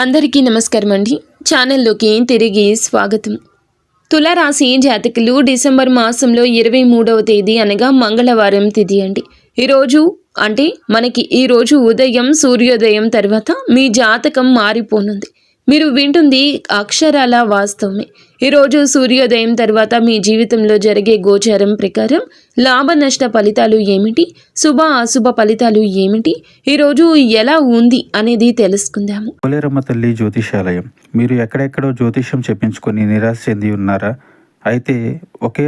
అందరికీ నమస్కారం అండి. ఛానల్లోకి తిరిగి స్వాగతం. తులారాశి జాతకులు డిసెంబర్ మాసంలో 23వ తేదీ అనగా మంగళవారం తిథి అండి. ఈరోజు ఉదయం సూర్యోదయం తర్వాత మీ జాతకం మారిపోనుంది. మీరు వింటుంది అక్షరాల వాస్తవమే. ఈరోజు సూర్యోదయం తర్వాత మీ జీవితంలో జరిగే గోచారం ప్రకారం లాభ నష్ట ఫలితాలు ఏమిటి, శుభ అశుభ ఫలితాలు ఏమిటి, ఈరోజు ఎలా ఉంది అనేది తెలుసుకుందాము. పోలేరమ్మ తల్లి జ్యోతిషాలయం. మీరు ఎక్కడెక్కడో జ్యోతిష్యం చెప్పించుకొని నిరాశ చెంది ఉన్నారా? అయితే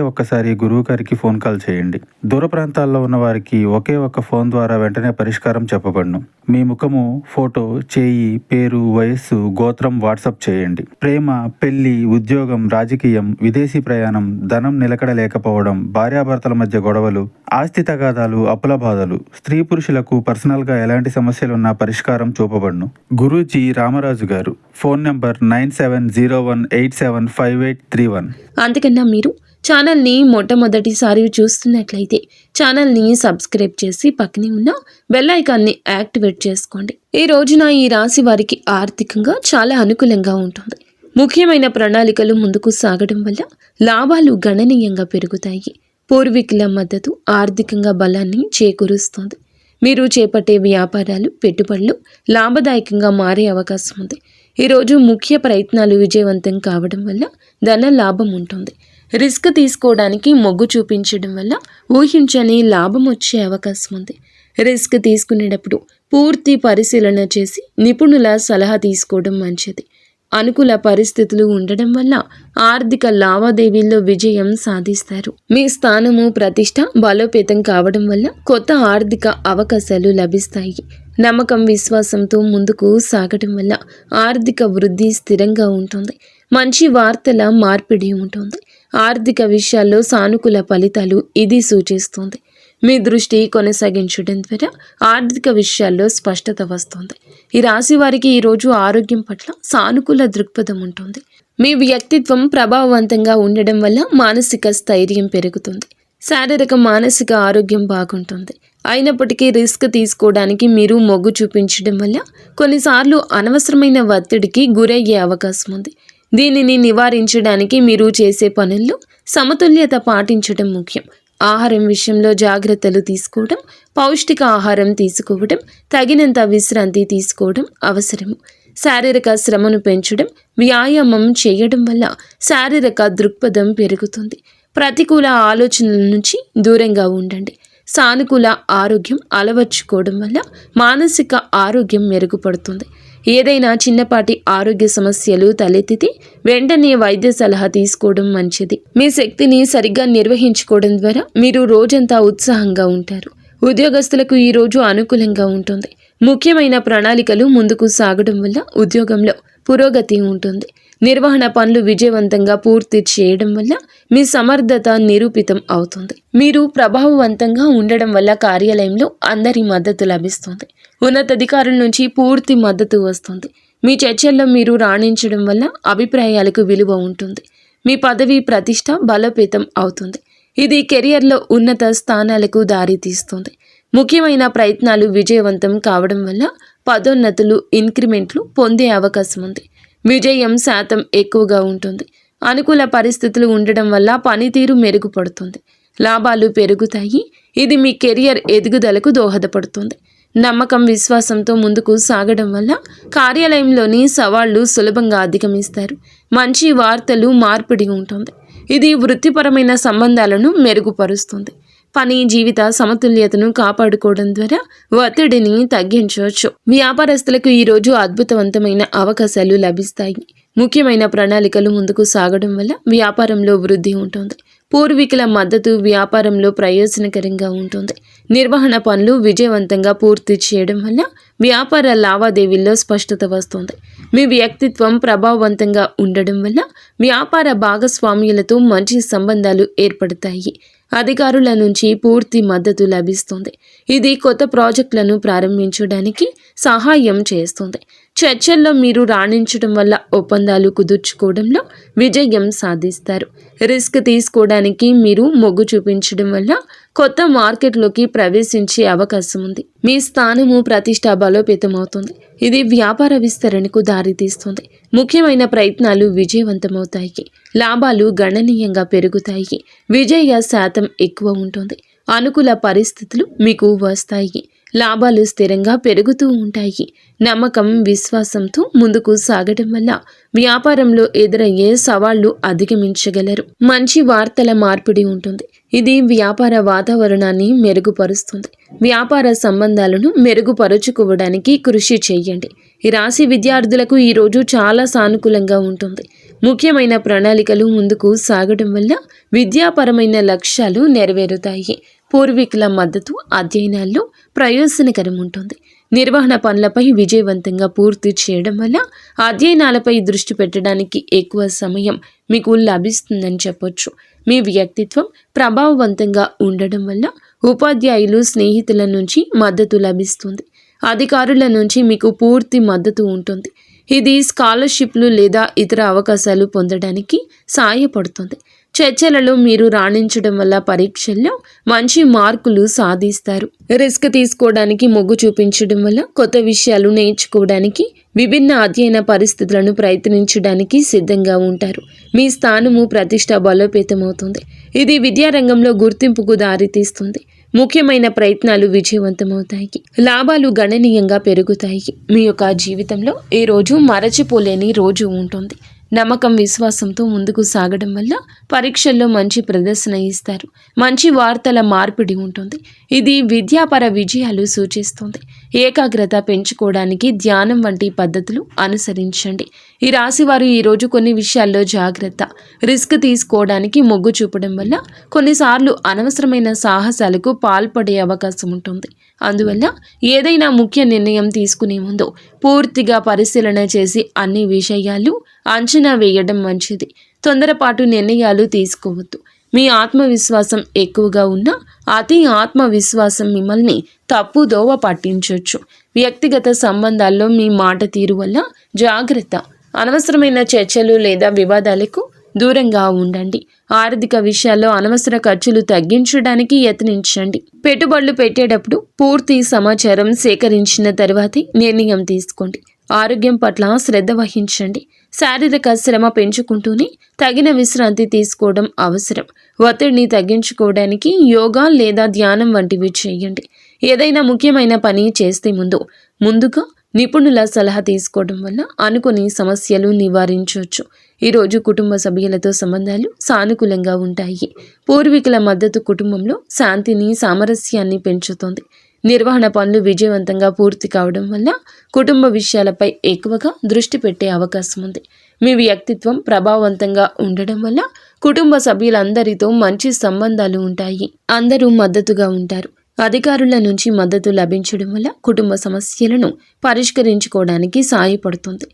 ఒక్కసారి గురువు గారికి ఫోన్ కాల్ చేయండి. దూర ప్రాంతాల్లో ఉన్న వారికి ఒక్క ఫోన్ ద్వారా వెంటనే పరిష్కారం చెప్పబడును. మీ ముఖము, ఫోటో, చేయి, పేరు, వయస్సు, గోత్రం వాట్సాప్ చేయండి. ప్రేమ, పెళ్లి, ఉద్యోగం, రాజకీయం, విదేశీ ప్రయాణం, ధనం నిలకడ లేకపోవడం, భార్యాభర్తల మధ్య గొడవలు, ఆస్తి తగాదాలు, అప్పుల బాధలు, స్త్రీ పురుషులకు పర్సనల్ గా ఎలాంటి సమస్యలున్నా పరిష్కారం చూపబడును. గురూజీ రామరాజు గారు. Phone number 9701875831. అంతకన్నా మీరు ఛానల్ని మొట్టమొదటిసారి చూస్తున్నట్లయితే ఛానల్ని సబ్స్క్రైబ్ చేసి పక్కనే ఉన్న బెల్ ఐకాన్ని యాక్టివేట్ చేసుకోండి. ఈ రోజున ఈ రాశి వారికి ఆర్థికంగా చాలా అనుకూలంగా ఉంటుంది. ముఖ్యమైన ప్రణాళికలు ముందుకు సాగడం వల్ల లాభాలు గణనీయంగా పెరుగుతాయి. పూర్వీకుల మద్దతు ఆర్థికంగా బలాన్ని చేకూరుస్తుంది. మీరు చేపట్టే వ్యాపారాలు, పెట్టుబడులు లాభదాయకంగా మారే అవకాశం ఉంది. ఈరోజు ముఖ్య ప్రయత్నాలు విజయవంతం కావడం వల్ల ధన లాభం ఉంటుంది. రిస్క్ తీసుకోవడానికి మొగ్గు చూపించడం వల్ల ఊహించని లాభం వచ్చే అవకాశం ఉంది. రిస్క్ తీసుకునేటప్పుడు పూర్తి పరిశీలన చేసి నిపుణుల సలహా తీసుకోవడం మంచిది. అనుకూల పరిస్థితులు ఉండడం వల్ల ఆర్థిక లావాదేవీల్లో విజయం సాధిస్తారు. మీ స్థానము, ప్రతిష్ట బలోపేతం కావడం వల్ల కొత్త ఆర్థిక అవకాశాలు లభిస్తాయి. నమ్మకం, విశ్వాసంతో ముందుకు సాగడం వల్ల ఆర్థిక వృద్ధి స్థిరంగా ఉంటుంది. మంచి వార్తల మార్పిడి ఉంటుంది. ఆర్థిక విషయాల్లో సానుకూల ఫలితాలు ఇది సూచిస్తుంది. మీ దృష్టి కొనసాగించడం ద్వారా ఆర్థిక విషయాల్లో స్పష్టత వస్తుంది. ఈ రాశి వారికి ఈరోజు ఆరోగ్యం పట్ల సానుకూల దృక్పథం ఉంటుంది. మీ వ్యక్తిత్వం ప్రభావవంతంగా ఉండడం వల్ల మానసిక స్థైర్యం పెరుగుతుంది. శారీరక మానసిక ఆరోగ్యం బాగుంటుంది. అయినప్పటికీ రిస్క్ తీసుకోవడానికి మీరు మొగ్గు చూపించడం వల్ల కొన్నిసార్లు అనవసరమైన ఒత్తిడికి గురయ్యే అవకాశం ఉంది. దీనిని నివారించడానికి మీరు చేసే పనుల్లో సమతుల్యత పాటించడం ముఖ్యం. ఆహారం విషయంలో జాగ్రత్తలు తీసుకోవడం, పౌష్టిక ఆహారం తీసుకోవడం, తగినంత విశ్రాంతి తీసుకోవడం అవసరము. శారీరక శ్రమను పెంచడం, వ్యాయామం చేయడం వల్ల శారీరక దృక్పథం పెరుగుతుంది. ప్రతికూల ఆలోచనల నుంచి దూరంగా ఉండండి. సానుకూల ఆరోగ్యం అలవర్చుకోవడం వల్ల మానసిక ఆరోగ్యం మెరుగుపడుతుంది. ఏదైనా చిన్నపాటి ఆరోగ్య సమస్యలు తలెత్తితే వెంటనే వైద్య సలహా తీసుకోవడం మంచిది. మీ శక్తిని సరిగ్గా నిర్వహించుకోవడం ద్వారా మీరు రోజంతా ఉత్సాహంగా ఉంటారు. ఉద్యోగస్తులకు ఈ రోజు అనుకూలంగా ఉంటుంది. ముఖ్యమైన ప్రణాళికలు ముందుకు సాగడం వల్ల ఉద్యోగంలో పురోగతి ఉంటుంది. నిర్వహణ పనులు విజయవంతంగా పూర్తి చేయడం వల్ల మీ సమర్థత నిరూపితం అవుతుంది. మీరు ప్రభావవంతంగా ఉండడం వల్ల కార్యాలయంలో అందరి మద్దతు లభిస్తుంది. ఉన్నతాధికారుల నుంచి పూర్తి మద్దతు వస్తుంది. మీ చర్చల్లో మీరు రాణించడం వల్ల అభిప్రాయాలకు విలువ ఉంటుంది. మీ పదవి ప్రతిష్ట బలోపేతం అవుతుంది. ఇది కెరియర్లో ఉన్నత స్థానాలకు దారితీస్తుంది. ముఖ్యమైన ప్రయత్నాలు విజయవంతం కావడం వల్ల పదోన్నతులు, ఇంక్రిమెంట్లు పొందే అవకాశం ఉంది. విజయం శాతం ఎక్కువగా ఉంటుంది. అనుకూల పరిస్థితులు ఉండడం వల్ల పనితీరు మెరుగుపడుతుంది. లాభాలు పెరుగుతాయి. ఇది మీ కెరియర్ ఎదుగుదలకు దోహదపడుతుంది. నమ్మకం, విశ్వాసంతో ముందుకు సాగడం వల్ల కార్యాలయంలోని సవాళ్లు సులభంగా అధిగమిస్తారు. మంచి వార్తలు మార్పిడి ఉంటుంది. ఇది వృత్తిపరమైన సంబంధాలను మెరుగుపరుస్తుంది. పని, జీవిత సమతుల్యతను కాపాడుకోవడం ద్వారా ఒత్తిడిని తగ్గించవచ్చు. వ్యాపారస్తులకు ఈరోజు అద్భుతవంతమైన అవకాశాలు లభిస్తాయి. ముఖ్యమైన ప్రణాళికలు ముందుకు సాగడం వల్ల వ్యాపారంలో వృద్ధి ఉంటుంది. పూర్వీకుల మద్దతు వ్యాపారంలో ప్రయోజనకరంగా ఉంటుంది. నిర్వహణ పనులు విజయవంతంగా పూర్తి చేయడం వల్ల వ్యాపార లావాదేవీల్లో స్పష్టత వస్తుంది. మీ వ్యక్తిత్వం ప్రభావవంతంగా ఉండడం వల్ల వ్యాపార భాగస్వామ్యులతో మంచి సంబంధాలు ఏర్పడతాయి. అధికారుల నుంచి పూర్తి మద్దతు లభిస్తుంది. ఇది కొత్త ప్రాజెక్టులను ప్రారంభించడానికి సహాయం చేస్తుంది. చర్చల్లో మీరు రాణించడం వల్ల ఒప్పందాలు కుదుర్చుకోవడంలో విజయం సాధిస్తారు. రిస్క్ తీసుకోవడానికి మీరు మొగ్గు చూపించడం వల్ల కొత్త మార్కెట్లోకి ప్రవేశించే అవకాశం ఉంది. మీ స్థానము ప్రతిష్ట బలోపేతమవుతుంది. ఇది వ్యాపార విస్తరణకు దారితీస్తుంది. ముఖ్యమైన ప్రయత్నాలు విజయవంతమవుతాయి. లాభాలు గణనీయంగా పెరుగుతాయి. విజయ శాతం ఎక్కువ ఉంటుంది. అనుకూల పరిస్థితులు మీకు వస్తాయి. లాభాలు స్థిరంగా పెరుగుతూ ఉంటాయి. నమ్మకం, విశ్వాసంతో ముందుకు సాగడం వల్ల వ్యాపారంలో ఎదురయ్యే సవాళ్లు అధిగమించగలరు. మంచి వార్తల మార్పిడి ఉంటుంది. ఇది వ్యాపార వాతావరణాన్ని మెరుగుపరుస్తుంది. వ్యాపార సంబంధాలను మెరుగుపరుచుకోవడానికి కృషి చేయండి. ఈ రాశి విద్యార్థులకు ఈరోజు చాలా సానుకూలంగా ఉంటుంది. ముఖ్యమైన ప్రణాళికలు ముందుకు సాగడం వల్ల విద్యాపరమైన లక్ష్యాలు నెరవేరుతాయి. పూర్వీకుల మద్దతు అధ్యయనాల్లో ప్రయోజనకరం ఉంటుంది. నిర్వహణ పనులపై విజయవంతంగా పూర్తి చేయడం వల్ల అధ్యయనాలపై దృష్టి పెట్టడానికి ఎక్కువ సమయం మీకు లభిస్తుందని చెప్పొచ్చు. మీ వ్యక్తిత్వం ప్రభావవంతంగా ఉండడం వల్ల ఉపాధ్యాయులు, స్నేహితుల నుంచి మద్దతు లభిస్తుంది. అధికారుల నుంచి మీకు పూర్తి మద్దతు ఉంటుంది. ఇది స్కాలర్షిప్లు లేదా ఇతర అవకాశాలు పొందడానికి సహాయపడుతుంది. చర్చలలో మీరు రాణించడం వల్ల పరీక్షల్లో మంచి మార్కులు సాధిస్తారు. రిస్క్ తీసుకోవడానికి మొగ్గు చూపించడం వల్ల కొత్త విషయాలు నేర్చుకోవడానికి, విభిన్న అధ్యయన పరిస్థితులను ప్రయత్నించడానికి సిద్ధంగా ఉంటారు. మీ స్థానము ప్రతిష్ట బలోపేతమవుతుంది. ఇది విద్యారంగంలో గుర్తింపుకు దారితీస్తుంది. ముఖ్యమైన ప్రయత్నాలు విజయవంతమవుతాయి. లాభాలు గణనీయంగా పెరుగుతాయి. మీ యొక్క జీవితంలో ఈ రోజు మరచిపోలేని రోజు ఉంటుంది. నమ్మకం, విశ్వాసంతో ముందుకు సాగడం వల్ల పరీక్షల్లో మంచి ప్రదర్శన ఇస్తారు. మంచి వార్తల మార్పిడి ఉంటుంది. ఇది విద్యాపర విజయాలు సూచిస్తుంది. ఏకాగ్రత పెంచుకోవడానికి ధ్యానం వంటి పద్ధతులు అనుసరించండి. ఈ రాశివారు ఈరోజు కొన్ని విషయాల్లో జాగ్రత్త. రిస్క్ తీసుకోవడానికి మొగ్గు చూపడం వల్ల కొన్నిసార్లు అనవసరమైన సాహసాలకు పాల్పడే అవకాశం ఉంటుంది. అందువల్ల ఏదైనా ముఖ్య నిర్ణయం తీసుకునే ముందు పూర్తిగా పరిశీలన చేసి అన్ని విషయాలు అంచనా వేయడం మంచిది. తొందరపాటు నిర్ణయాలు తీసుకోవద్దు. మీ ఆత్మవిశ్వాసం ఎక్కువగా ఉన్నా అతి ఆత్మవిశ్వాసం మిమ్మల్ని తప్పుదోవ పట్టించవచ్చు. వ్యక్తిగత సంబంధాల్లో మీ మాట తీరు వల్ల జాగ్రత్త. అనవసరమైన చర్చలు లేదా వివాదాలకు దూరంగా ఉండండి. ఆర్థిక విషయాల్లో అనవసర ఖర్చులు తగ్గించడానికి యత్నించండి. పెట్టుబడులు పెట్టేటప్పుడు పూర్తి సమాచారం సేకరించిన తర్వాతే నిర్ణయం తీసుకోండి. ఆరోగ్యం పట్ల శ్రద్ధ వహించండి. శారీరక శ్రమ పెంచుకుంటూనే తగిన విశ్రాంతి తీసుకోవడం అవసరం. ఒత్తిడిని తగ్గించుకోవడానికి యోగా లేదా ధ్యానం వంటివి చేయండి. ఏదైనా ముఖ్యమైన పని చేస్తే ముందుగా నిపుణుల సలహా తీసుకోవడం వల్ల అనుకోని సమస్యలు నివారించవచ్చు. ఈరోజు కుటుంబ సభ్యులతో సంబంధాలు సానుకూలంగా ఉంటాయి. పూర్వీకుల మద్దతు కుటుంబంలో శాంతిని, సామరస్యాన్ని పెంచుతుంది. నిర్వహణ పనులు విజయవంతంగా పూర్తి కావడం వల్ల కుటుంబ విషయాలపై ఎక్కువగా దృష్టి పెట్టే అవకాశం ఉంది. మీ వ్యక్తిత్వం ప్రభావవంతంగా ఉండడం వల్ల కుటుంబ సభ్యులందరితో మంచి సంబంధాలు ఉంటాయి. అందరూ మద్దతుగా ఉంటారు. అధికారుల నుంచి మద్దతు లభించడం వల్ల కుటుంబ సమస్యలను పరిష్కరించుకోవడానికి సహాయపడుతుంది.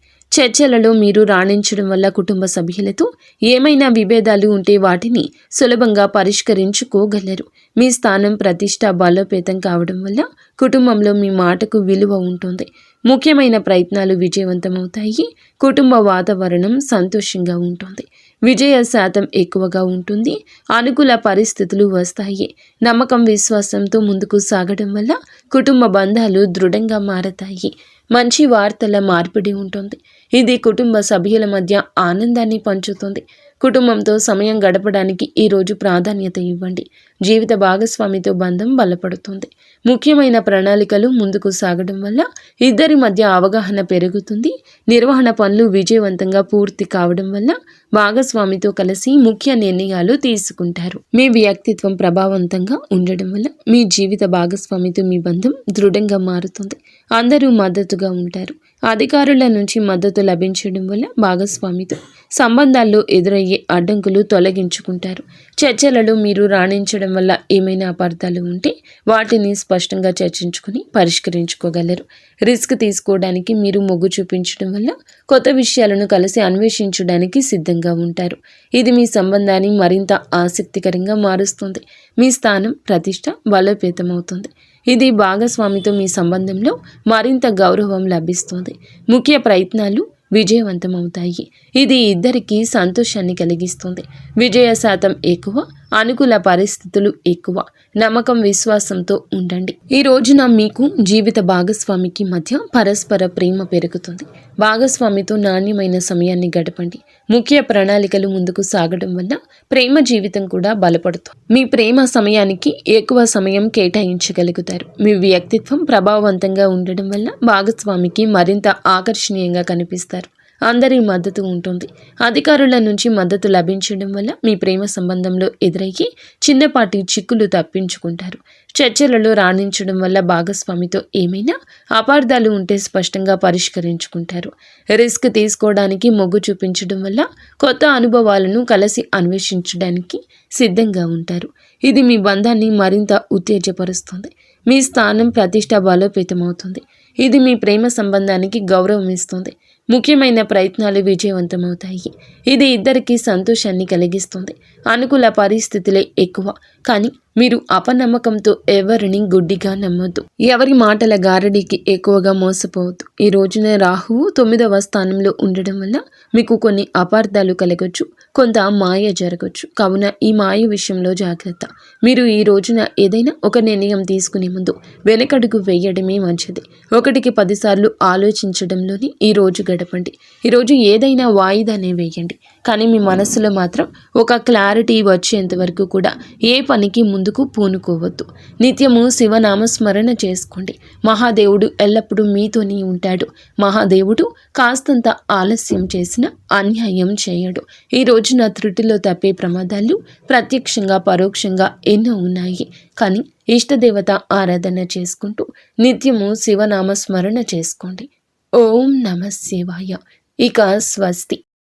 చర్చలలో మీరు రాణించడం వల్ల కుటుంబ సభ్యులతో ఏమైనా విభేదాలు ఉంటే వాటిని సులభంగా పరిష్కరించుకోగలరు. మీ స్థానం ప్రతిష్ట బలోపేతం కావడం వల్ల కుటుంబంలో మీ మాటకు విలువ ఉంటుంది. ముఖ్యమైన ప్రయత్నాలు విజయవంతమవుతాయి. కుటుంబ వాతావరణం సంతోషంగా ఉంటుంది. విజయ శాతం ఎక్కువగా ఉంటుంది. అనుకూల పరిస్థితులు వస్తాయి. నమ్మకం, విశ్వాసంతో ముందుకు సాగడం వల్ల కుటుంబ బంధాలు దృఢంగా మారతాయి. మంచి వార్తల మార్పిడి ఉంటుంది. ఇది కుటుంబ సభ్యుల మధ్య ఆనందాన్ని పంచుతుంది. కుటుంబంతో సమయం గడపడానికి ఈరోజు ప్రాధాన్యత ఇవ్వండి. జీవిత భాగస్వామితో బంధం బలపడుతుంది. ముఖ్యమైన ప్రణాళికలు ముందుకు సాగడం వల్ల ఇద్దరి మధ్య అవగాహన పెరుగుతుంది. నిర్వహణ పనులు విజయవంతంగా పూర్తి కావడం వల్ల భాగస్వామితో కలిసి ముఖ్య నిర్ణయాలు తీసుకుంటారు. మీ వ్యక్తిత్వం ప్రభావవంతంగా ఉండడం వల్ల మీ జీవిత భాగస్వామితో మీ బంధం దృఢంగా మారుతుంది. అందరూ మద్దతుగా ఉంటారు. అధికారుల నుంచి మద్దతు లభించడం వల్ల భాగస్వామితో సంబంధాల్లో ఎదురయ్యే అడ్డంకులు తొలగించుకుంటారు. చర్చలలో మీరు రాణించడం వల్ల ఏమైనా అపార్థాలు ఉంటే వాటిని స్పష్టంగా చర్చించుకుని పరిష్కరించుకోగలరు. రిస్క్ తీసుకోవడానికి మీరు మొగ్గు చూపించడం వల్ల కొత్త విషయాలను కలిసి అన్వేషించడానికి సిద్ధంగా ఉంటారు. ఇది మీ సంబంధాన్ని మరింత ఆసక్తికరంగా మారుస్తుంది. మీ స్థానం ప్రతిష్ట బలోపేతమవుతుంది. ఇది భాగస్వామితో మీ సంబంధంలో మరింత గౌరవం లభిస్తుంది. ముఖ్య ప్రయత్నాలు విజయవంతమవుతాయి. ఇది ఇద్దరికీ సంతోషాన్ని కలిగిస్తుంది. విజయ శాతం ఎక్కువ, అనుకూల పరిస్థితులు ఎక్కువ. నమ్మకం, విశ్వాసంతో ఉండండి. ఈ రోజున మీకు జీవిత భాగస్వామికి మధ్య పరస్పర ప్రేమ పెరుగుతుంది. భాగస్వామితో నాణ్యమైన సమయాన్ని గడపండి. ముఖ్య ప్రణాళికలు ముందుకు సాగడం వల్ల ప్రేమ జీవితం కూడా బలపడుతుంది. మీ ప్రేమ సమయానికి ఎక్కువ సమయం కేటాయించగలుగుతారు. మీ వ్యక్తిత్వం ప్రభావవంతంగా ఉండడం వల్ల భాగస్వామికి మరింత ఆకర్షణీయంగా కనిపిస్తారు. అందరి మద్దతు ఉంటుంది. అధికారుల నుంచి మద్దతు లభించడం వల్ల మీ ప్రేమ సంబంధంలో ఎదురయ్యి చిన్నపాటి చిక్కులు తప్పించుకుంటారు. చర్చలలో రాణించడం వల్ల భాగస్వామితో ఏమైనా అపార్థాలు ఉంటే స్పష్టంగా పరిష్కరించుకుంటారు. రిస్క్ తీసుకోవడానికి మొగ్గు చూపించడం వల్ల కొత్త అనుభవాలను కలిసి అన్వేషించడానికి సిద్ధంగా ఉంటారు. ఇది మీ బంధాన్ని మరింత ఉత్తేజపరుస్తుంది. మీ స్థానం, ప్రతిష్ట బలోపేతమవుతుంది. ఇది మీ ప్రేమ సంబంధానికి గౌరవం ఇస్తుంది. ముఖ్యమైన ప్రయత్నాలు విజయవంతమవుతాయి. ఇది ఇద్దరికీ సంతోషాన్ని కలిగిస్తుంది. అనుకూల పరిస్థితులే ఎక్కువ, కానీ మీరు అపనమ్మకంతో ఎవరిని గుడ్డిగా నమ్మొద్దు. ఎవరి మాటల గారడీకి ఎక్కువగా మోసపోవద్దు. ఈ రోజున రాహువు 9వ స్థానంలో ఉండడం వల్ల మీకు కొన్ని అపార్థాలు కలగొచ్చు, కొంత మాయ జరగచ్చు. కావున ఈ మాయ విషయంలో జాగ్రత్త. మీరు ఈ రోజున ఏదైనా ఒక నిర్ణయం తీసుకునే ముందు వెనకడుగు వేయడమే మంచిది. 1కి 10 సార్లు ఆలోచించడంలోనే ఈ రోజు గడపండి. ఈరోజు ఏదైనా వాయిదానే వేయండి, కానీ మీ మనస్సులో మాత్రం ఒక క్లారిటీ వచ్చేంత వరకు కూడా ఏ పనికి ముందుకు పూనుకోవద్దు. నిత్యము శివనామస్మరణ చేసుకోండి. మహాదేవుడు ఎల్లప్పుడూ మీతోనే ఉంటాడు. మహాదేవుడు కాస్తంత ఆలస్యం చేసినా అన్యాయం చేయడు. ఈ రోజున త్రుటిలో తప్పే ప్రమాదాలు ప్రత్యక్షంగా పరోక్షంగా ఎన్నో ఉన్నాయి. కానీ ఇష్టదేవత ఆరాధన చేసుకుంటూ నిత్యము శివనామస్మరణ చేసుకోండి. ఓం నమః శివాయ. ఇక స్వస్తి.